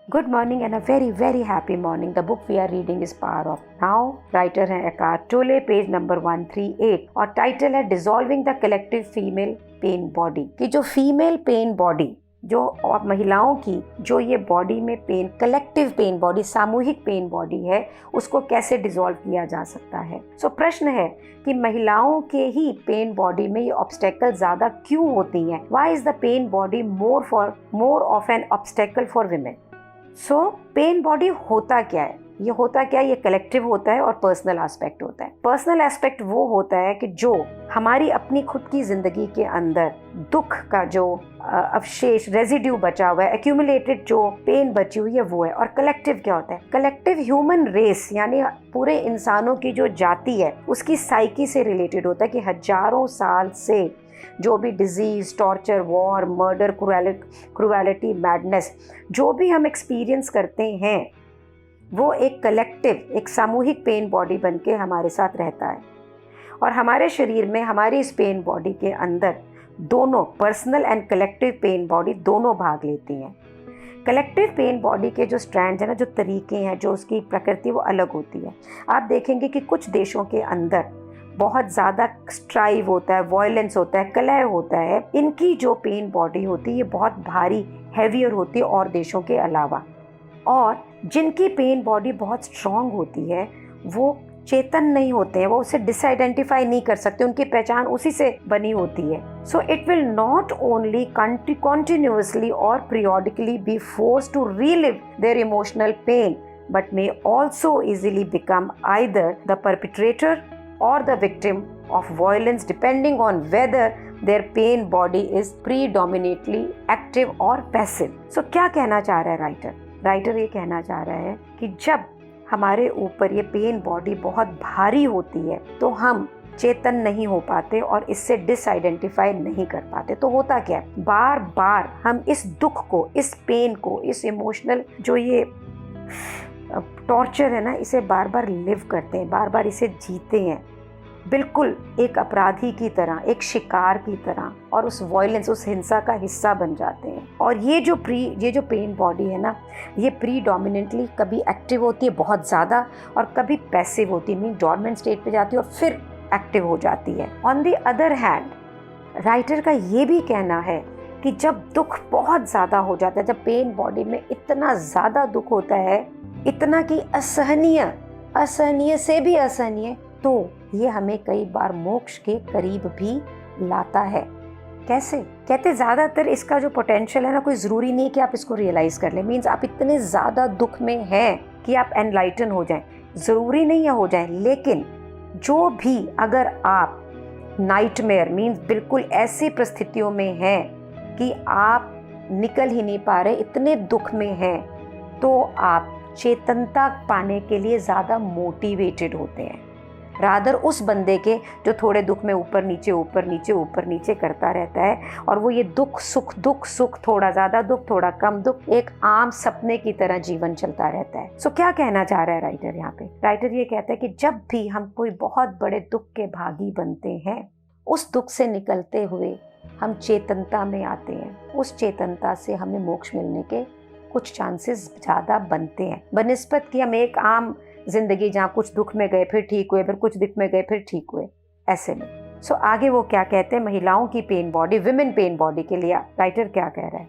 Good morning and a very, very happy morning. The book we are reading is Power of Now. Writer है Eckhart टोले, page number 138 और title है dissolving the collective female pain body. कि जो female pain body जो और महिलाओं की जो ये बॉडी में पेन, कलेक्टिव पेन बॉडी, सामूहिक पेन बॉडी है, उसको कैसे डिसॉल्व किया जा सकता है। सो प्रश्न है कि महिलाओं के ही पेन बॉडी में ये ऑब्स्टेकल ज़्यादा क्यों होती हैं। Why is the pain body more of an obstacle for women. So pain body होता क्या है, ये होता क्या है, ये कलेक्टिव होता है और पर्सनल एस्पेक्ट होता है। पर्सनल एस्पेक्ट वो होता है कि जो हमारी अपनी खुद की जिंदगी के अंदर दुख का जो अवशेष, रेजिड्यू बचा हुआ है, एक्यूमुलेटेड जो पेन बची हुई है वो है। और कलेक्टिव क्या होता है, कलेक्टिव ह्यूमन रेस यानी पूरे इंसानों की जो जाति है उसकी साइकी से रिलेटेड होता है कि हजारों साल से जो भी disease, torture, war, murder, cruelty, madness जो भी हम एक्सपीरियंस करते हैं वो एक कलेक्टिव, एक सामूहिक पेन बॉडी बनके हमारे साथ रहता है। और हमारे शरीर में हमारी इस पेन बॉडी के अंदर दोनों personal and collective pen body दोनों भाग लेती हैं। कलेक्टिव पेन बॉडी के जो स्ट्रैंड्स हैं ना, जो तरीके हैं, जो उसकी प्रकृति वो अलग होती है। आप देखेंगे कि कुछ देशों के अंदर बहुत ज़्यादा स्ट्राइव होता है, वायलेंस होता है, कलह होता है। इनकी जो पेन बॉडी होती है ये बहुत भारी, हैवियर होती है और देशों के अलावा। और जिनकी पेन बॉडी बहुत स्ट्रॉन्ग होती है वो चेतन नहीं होते हैं, वो उसे डिसआइडेंटिफाई नहीं कर सकते, उनकी पहचान उसी से बनी होती है। So it will not only continuously और periodically be forced to relive their emotional pain but may also easily become either the perpetrator or the victim of violence depending on whether their pain body is predominantly active or passive. So क्या कहना चाह रहा है writer ये कहना चाह रहा है कि जब हमारे ऊपर ये पेन बॉडी बहुत भारी होती है तो हम चेतन नहीं हो पाते और इससे डिसआइडेंटिफाई नहीं कर पाते। तो होता क्या है, बार बार हम इस दुख को, इस पेन को, इस इमोशनल जो ये टॉर्चर है ना, इसे बार बार लिव करते हैं, बार बार इसे जीते हैं, बिल्कुल एक अपराधी की तरह, एक शिकार की तरह, और उस वायलेंस, उस हिंसा का हिस्सा बन जाते हैं। और ये जो पेन बॉडी है ना, ये प्रीडोमिनेंटली कभी एक्टिव होती है बहुत ज़्यादा और कभी पैसिव होती है, मीन डॉर्मेंट स्टेट पे जाती है और फिर एक्टिव हो जाती है। On the other hand writer का ये भी कहना है कि जब दुख बहुत ज़्यादा हो जाता है, जब पेन बॉडी में इतना ज़्यादा दुख होता है, इतना कि असहनीय से भी असहनीय, तो ये हमें कई बार मोक्ष के करीब भी लाता है। कैसे? कहते ज़्यादातर इसका जो पोटेंशियल है ना, कोई ज़रूरी नहीं कि आप इसको रियलाइज़ कर लें। मीन्स आप इतने ज़्यादा दुख में हैं कि आप एनलाइटन हो जाएं, ज़रूरी नहीं है हो जाएं, लेकिन जो भी अगर आप नाइटमेयर मीन्स बिल्कुल ऐसी परिस्थितियों में हैं कि आप निकल ही नहीं पा रहे, इतने दुख में हैं, तो आप चेतनता पाने के लिए ज़्यादा मोटिवेटेड होते हैं रादर उस बंदे के जो थोड़े दुख में ऊपर नीचे करता रहता है। और वो ये दुख सुख, थोड़ा ज़्यादा दुख, थोड़ा कम दुख, एक आम सपने की तरह जीवन चलता रहता है। सो क्या कहना चाह रहा है राइटर यहाँ पे? राइटर ये कहता है कि जब भी हम कोई बहुत बड़े दुख के भागी बनते हैं, उस दुख से निकलते हुए हम चेतनता में आते हैं, उस चेतनता से हमें मोक्ष मिलने के कुछ चांसेस ज़्यादा बनते हैं बनिस्बत कि हम एक आम जिंदगी जहाँ कुछ दुख में गए फिर ठीक हुए, फिर कुछ दुख में गए फिर ठीक हुए, ऐसे में। सो आगे वो क्या कहते हैं, महिलाओं की pain body, women pain body के लिए राइटर क्या कह रहा है?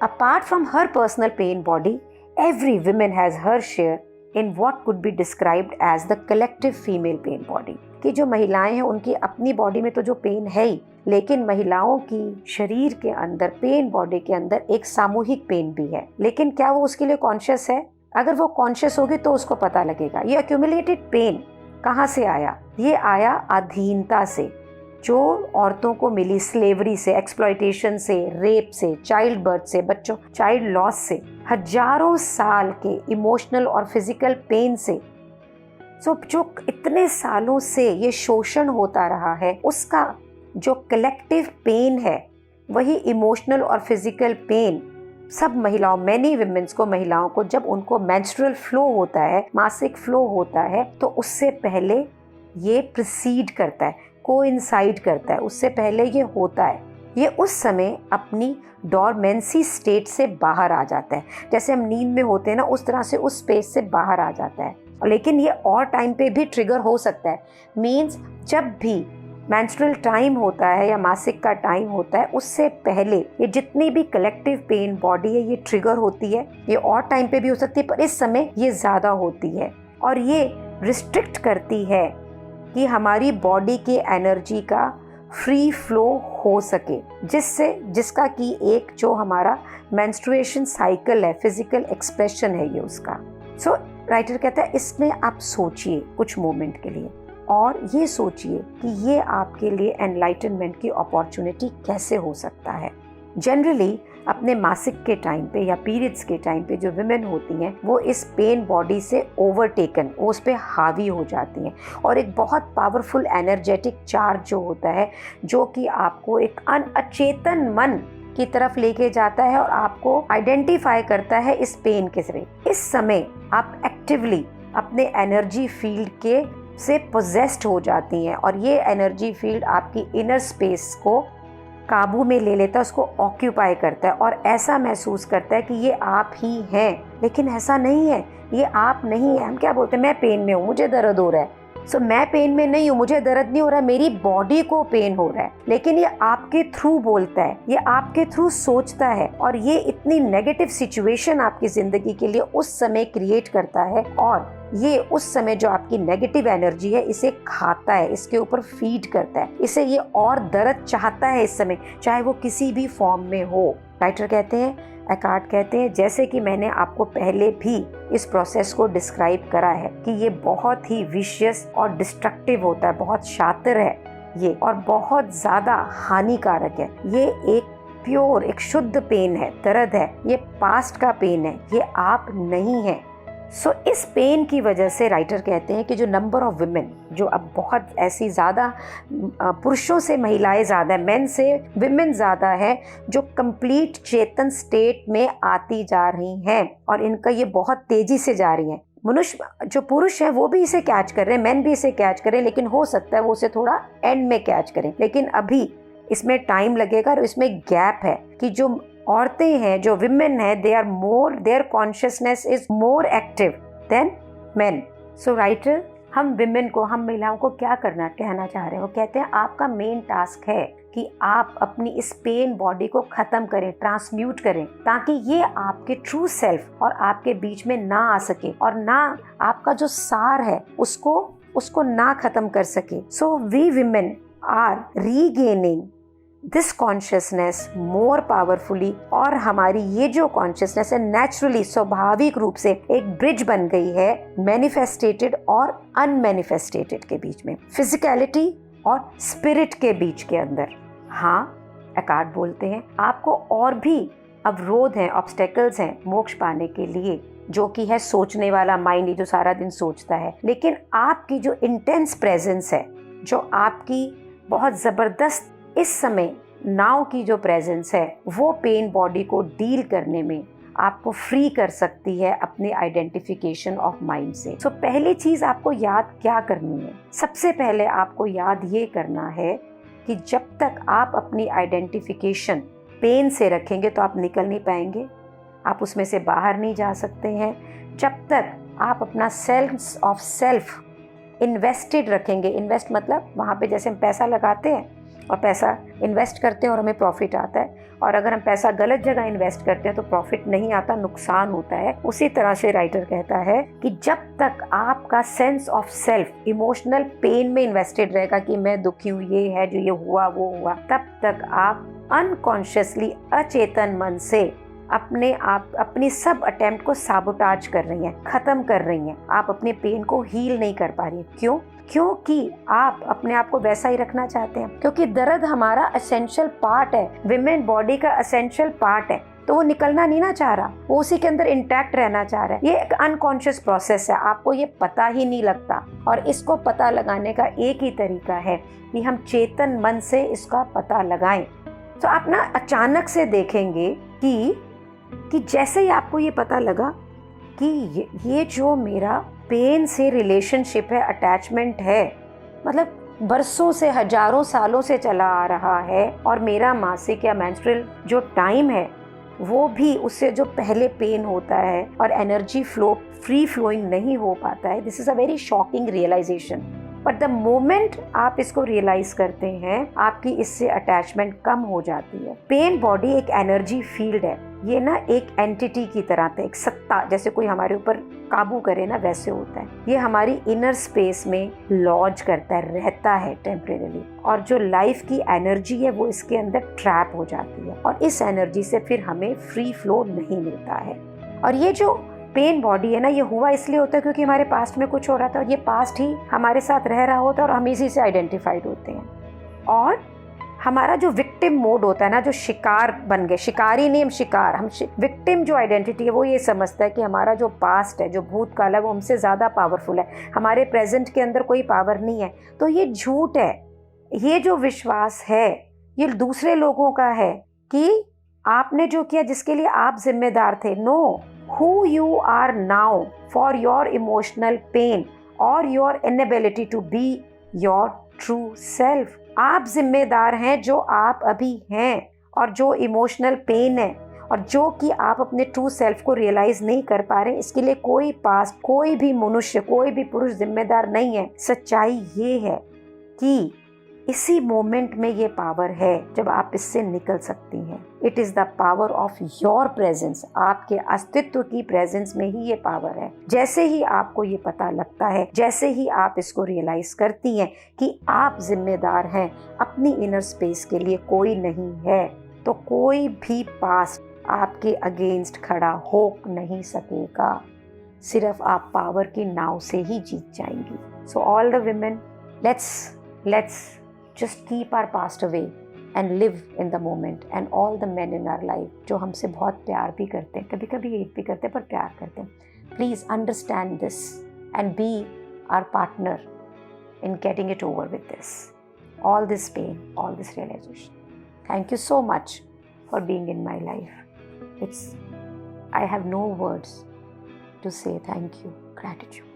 Apart from her personal pain body, every women has her share in what could be described as the collective female pain body. कि जो महिलाएं हैं उनकी अपनी बॉडी में तो जो पेन है ही, लेकिन महिलाओं की शरीर के अंदर, पेन बॉडी के अंदर एक सामूहिक पेन भी है। लेकिन क्या वो उसके लिए कॉन्शियस है? अगर वो कॉन्शियस होगी तो उसको पता लगेगा। ये एक्यूमुलेटेड पेन कहाँ से आया? ये आया अधीनता से, जो औरतों को मिली स्लेवरी से, एक्सप्लॉयटेशन से, रेप से, चाइल्ड बर्थ से, बच्चों चाइल्ड लॉस से, हजारों साल के इमोशनल और फिजिकल पेन से। सो जो इतने सालों से ये शोषण होता रहा है, उसका जो कलेक्टिव पेन है वही इमोशनल और फिजिकल पेन सब महिलाओं, मैनी विमेंस को, महिलाओं को जब उनको मेंस्ट्रुअल फ्लो होता है, मासिक फ्लो होता है, तो उससे पहले ये प्रिसीड करता है, कोइंसाइड करता है, उससे पहले ये होता है। ये उस समय अपनी डॉर्मेंसी स्टेट से बाहर आ जाता है। जैसे हम नींद में होते हैं ना, उस तरह से उस स्पेस से बाहर आ जाता है। लेकिन ये और टाइम पे भी ट्रिगर हो सकता है। मीन्स जब भी मेंस्ट्रुअल टाइम होता है या मासिक का टाइम होता है, उससे पहले ये जितनी भी कलेक्टिव पेन बॉडी है ये ट्रिगर होती है। ये और टाइम पे भी हो सकती है, पर इस समय ये ज़्यादा होती है और ये रिस्ट्रिक्ट करती है कि हमारी बॉडी के एनर्जी का फ्री फ्लो हो सके, जिसका कि एक जो हमारा मेंस्ट्रुएशन साइकिल है, फिजिकल एक्सप्रेशन है ये उसका। सो राइटर कहता है इसमें आप सोचिए कुछ मोमेंट के लिए और ये सोचिए कि ये आपके लिए एनलाइटनमेंट की अपॉर्चुनिटी कैसे हो सकता है। जनरली अपने मासिक के टाइम पे या पीरियड्स के टाइम पे जो विमेन होती हैं वो इस पेन बॉडी से ओवरटेकन, वो उस पर हावी हो जाती हैं और एक बहुत पावरफुल एनर्जेटिक चार्ज जो होता है, जो कि आपको एक अचेतन मन की तरफ लेके जाता है और आपको आइडेंटिफाई करता है इस पेन के जरिए। इस समय आप एक्टिवली अपने एनर्जी फील्ड के से पोजेस्ड हो जाती हैं और ये एनर्जी फील्ड आपकी इनर स्पेस को काबू में ले लेता है, उसको ऑक्यूपाई करता है और ऐसा महसूस करता है कि ये आप ही हैं। लेकिन ऐसा नहीं है, ये आप नहीं है। हम क्या बोलते हैं, मैं पेन में हूँ, मुझे दर्द हो रहा है। मैं पेन में नहीं हूँ, मुझे दर्द नहीं हो रहा है, मेरी बॉडी को पेन हो रहा है। लेकिन ये आपके थ्रू बोलता है, ये आपके थ्रू सोचता है और ये इतनी नेगेटिव सिचुएशन आपकी जिंदगी के लिए उस समय क्रिएट करता है और ये उस समय जो आपकी नेगेटिव एनर्जी है इसे खाता है, इसके ऊपर फीड करता है, इसे ये और दर्द चाहता है इस समय, चाहे वो किसी भी फॉर्म में हो। राइटर कहते हैं, एकार्ट कहते हैं, जैसे कि मैंने आपको पहले भी इस प्रोसेस को डिस्क्राइब करा है कि ये बहुत ही विशियस और डिस्ट्रक्टिव होता है, बहुत शातिर है ये और बहुत ज़्यादा हानिकारक है। ये एक प्योर, एक शुद्ध पेन है, दर्द है, ये पास्ट का पेन है, ये आप नहीं है। इस पेन की वजह से राइटर कहते हैं कि जो नंबर ऑफ विमेन, जो अब बहुत ऐसी ज़्यादा पुरुषों से महिलाएं ज़्यादा है, मेन से विमेन ज़्यादा है, जो कंप्लीट चेतन स्टेट में आती जा रही हैं और इनका ये बहुत तेज़ी से जा रही हैं। मनुष्य जो पुरुष है वो भी इसे कैच कर रहे हैं, मेन भी इसे कैच कर रहे हैं, लेकिन हो सकता है वो उसे थोड़ा एंड में कैच करें। लेकिन अभी इसमें टाइम लगेगा और इसमें गैप है कि जो औरतें हैं, जो विमेन है, their consciousness is more active than men. So writer हम विमेन को, हम महिलाओं को क्या कहना चाह रहे हैं, वो कहते हैं आपका मेन टास्क है कि आप अपनी इस पेन बॉडी को खत्म करें, ट्रांसम्यूट करें, ताकि ये आपके ट्रू सेल्फ और आपके बीच में ना आ सके और ना आपका जो सार है उसको ना खत्म कर सके। So we women are regaining this consciousness more powerfully और हमारी ये जो कॉन्शियसनेस है नेचुरली, स्वाभाविक रूप से एक ब्रिज बन गई है मैनिफेस्टेटेड और अनमैनिफेस्टेटेड के बीच में, फिजिकलिटी और स्पिरिट के बीच के अंदर। हाँ, एकार्ट बोलते हैं आपको और भी अवरोध हैं, ऑब्स्टेकल्स हैं मोक्ष पाने के लिए, जो कि है सोचने वाला माइंड जो सारा दिन सोचता है। लेकिन आपकी जो इंटेंस प्रेजेंस है, जो आपकी बहुत ज़बरदस्त इस समय नाउ की जो प्रेजेंस है, वो पेन बॉडी को डील करने में आपको फ्री कर सकती है अपने आइडेंटिफिकेशन ऑफ माइंड से। सो पहली चीज़ आपको याद क्या करनी है, सबसे पहले आपको याद ये करना है कि जब तक आप अपनी आइडेंटिफिकेशन पेन से रखेंगे तो आप निकल नहीं पाएंगे, आप उसमें से बाहर नहीं जा सकते हैं। जब तक आप अपना सेंस ऑफ सेल्फ इन्वेस्टेड रखेंगे, इन्वेस्ट मतलब वहाँ पे जैसे हम पैसा लगाते हैं और पैसा इन्वेस्ट करते हैं और हमें प्रॉफिट आता है, और अगर हम पैसा गलत जगह इन्वेस्ट करते हैं तो प्रॉफिट नहीं आता, नुकसान होता है। उसी तरह से राइटर कहता है कि जब तक आपका sense of self emotional pain में इन्वेस्टेड रहेगा कि मैं दुखी हूँ, ये है जो ये हुआ वो हुआ, तब तक आप अनकॉन्शियसली, अचेतन मन से अपनी सब अटेम्प्ट को साबोटाज कर रही हैं, खत्म कर रही हैं। आप अपने पेन को हील नहीं कर पा रही। क्यों? क्योंकि आप अपने आप को वैसा ही रखना चाहते हैं, क्योंकि दर्द हमारा एसेंशियल पार्ट है, विमेन बॉडी का एसेंशियल पार्ट है, तो वो निकलना नहीं ना चाह रहा, वो उसी के अंदर इंटैक्ट रहना चाह रहा है। ये एक अनकॉन्शियस प्रोसेस है, आपको ये पता ही नहीं लगता, और इसको पता लगाने का एक ही तरीका है कि हम चेतन मन से इसका पता लगाएं। तो आप ना अचानक से देखेंगे कि जैसे ही आपको ये पता लगा कि ये जो मेरा पेन से रिलेशनशिप है, अटैचमेंट है, मतलब बरसों से, हजारों सालों से चला आ रहा है, और मेरा मासिक या मेंस्ट्रुअल जो टाइम है वो भी उससे जो पहले पेन होता है और एनर्जी फ्लो फ्री फ्लोइंग नहीं हो पाता है। This is a very shocking realisation. But the moment आप इसको रियलाइज करते हैं, आपकी इससे अटैचमेंट कम हो जाती है। पेन बॉडी एक एनर्जी फील्ड है, ये ना एक एंटिटी की तरह था, एक सत्ता, जैसे कोई हमारे ऊपर काबू करे ना, वैसे होता है। ये हमारी इनर स्पेस में लॉज करता है, रहता है टेम्परेरी, और जो लाइफ की एनर्जी है वो इसके अंदर ट्रैप हो जाती है, और इस एनर्जी से फिर हमें फ्री फ्लो नहीं मिलता है। और ये जो पेन बॉडी है ना, ये हुआ इसलिए होता है क्योंकि हमारे पास्ट में कुछ हो रहा था, और ये पास्ट ही हमारे साथ रह रहा होता है, और हम इसी से आइडेंटिफाइड होते हैं। और हमारा जो विक्टिम मोड होता है ना, जो शिकार बन गए, शिकारी नहीं हम शिकार, हम विक्टिम जो आइडेंटिटी है वो ये समझता है कि हमारा जो पास्ट है, जो भूतकाल है, वो हमसे ज़्यादा पावरफुल है, हमारे प्रेजेंट के अंदर कोई पावर नहीं है। तो ये झूठ है। ये जो विश्वास है ये दूसरे लोगों का है कि आपने जो किया, जिसके लिए आप जिम्मेदार थे। No, who you are now for your emotional pain or your inability to be your true self। आप जिम्मेदार हैं जो आप अभी हैं, और जो इमोशनल पेन है, और जो कि आप अपने ट्रू सेल्फ को रियलाइज नहीं कर पा रहे, इसके लिए कोई पास्ट, कोई भी मनुष्य, कोई भी पुरुष जिम्मेदार नहीं है। सच्चाई ये है कि इसी मोमेंट में ये पावर है जब आप इससे निकल सकती हैं। It is the power of your presence. आपके अस्तित्व की प्रेजेंस में ही ये पावर है। जैसे ही आपको ये पता लगता है, जैसे ही आप इसको रियलाइज करती हैं कि आप जिम्मेदार हैं अपनी इनर स्पेस के लिए, कोई नहीं है, तो कोई भी पास्ट आपके अगेंस्ट खड़ा हो नहीं सकेगा। सिर्फ आप पावर की नाव से ही जीत जाएंगी। So all the women, let's just keep our past away and live in the moment, and all the men in our life जो हमसे बहुत प्यार भी करते हैं, कभी कभी हेट भी करते हैं, पर प्यार करते हैं, please understand this and be our partner in getting it over with this, all this pain, all this realization. Thank you so much for being in my life. I have no words to say thank you, gratitude.